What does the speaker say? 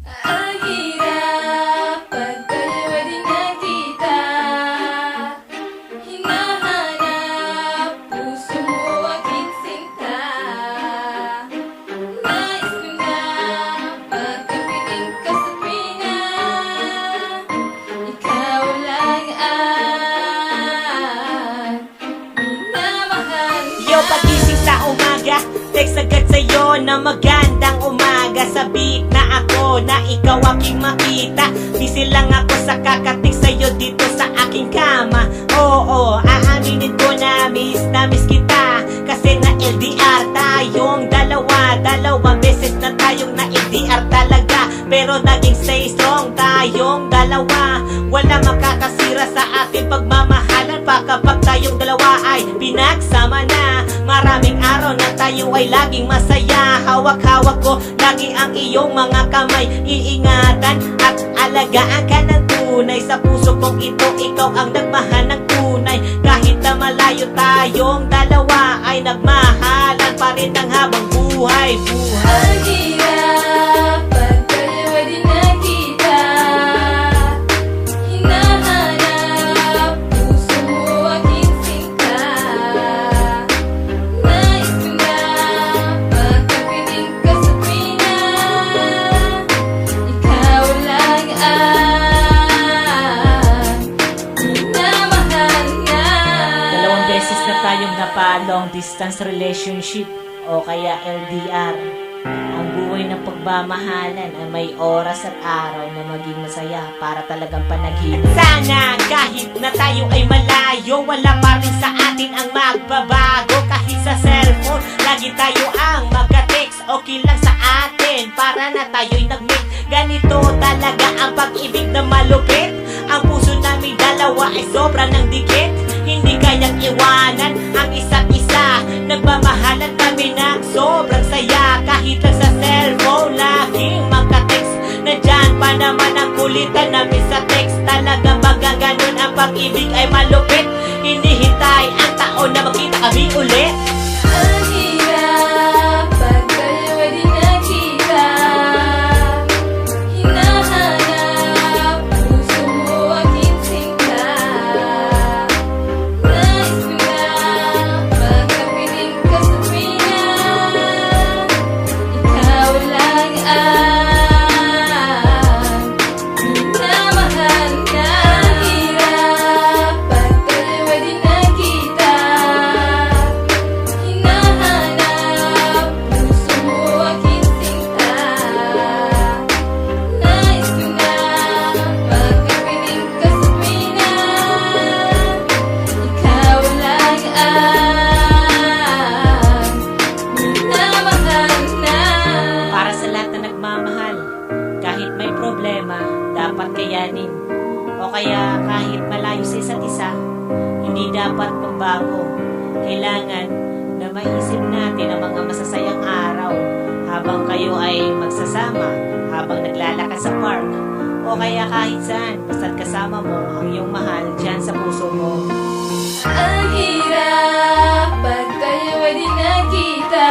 Ang hirap pag tayo ay di nakita. Hinahanap puso mo aking sinta. Nais ko na pagkapiling ka sa pina. Ikaw lang ang minamahal na. Yo, pagising sa umaga, text agad sa'yo na magandang umaga. Sabi na ako na ikaw aking makita. Busy lang ako sa kakatik sa'yo dito sa aking kama. Oo, aaminin ko na miss kita. Kasi na LDR tayong dalawa. Dalawang beses na tayong na LDR talaga. Pero naging stay strong tayong dalawa. Wala makakasira sa ating pagmamahalan pa kapag tayong dalawa ay pinagsama na. Maraming araw na tayo ay laging masaya. Hawak-hawak ko lagi ang iyong mga kamay. Iingatan at alagaan ka ng tunay. Sa puso kong ito, ikaw ang nagmahal ng tunay. Kahit na malayo tayong dalawa ay nagmahalan pa rin ng habang buhay. Ang hirap pag tayo ay di nakita. Hinahanap puso mo aking sinta. Nais ko na pagkapiling ka sa pina. Ikaw lang ang minamahal na. Dalawang beses na tayong napa-long distance relationship o kaya LDR. Ang buhay ng pagmamahalan ay may oras at araw na maging masaya para talagang panaginip. Sana kahit na tayo ay malayo, wala pa rin sa atin ang magbabago. Kahit sa cellphone, lagi tayo ang magka-text. Okay lang sa atin para na tayo'y nag-meet. Ganito talaga ang pag-ibig na malupit. Ang puso namin dalawa ay sobra ng dikit. Hindi kayang iwanan ang isa't isa. Nagmamahalan kami ng sobrang saya. Kahit lang sa cellphone, laging magka-text. Nandyan pa naman ang kulitan namin sa text. Talagang baga ganun ang pag-ibig ay malupit. Hinihintay ang taon na makita kami ulit. Ang hirap pag tayo ay di nakita. Hinahanap puso mo aking sinta. Nais ko na pagkapiling ka sa pina. Ikaw lang ang minamahal na. Ang hirap pag tayo ay di nakita. Hinahanap puso mo aking sinta. Nais ko na pagkapiling ka sa pina. Ikaw lang ang minamahal na. Para sa lahat na nagmamahal, kahit may problema, dapat kayanin. O kaya kahit malayo sa isa't isa, hindi dapat magbago. Kailangan na maisip natin ang mga masasayang araw habang kayo ay magsasama, habang naglalakad sa park, o kaya kahit saan, basta't kasama mo ang iyong mahal dyan sa puso mo. Ang hirap pag tayo ay di nakita.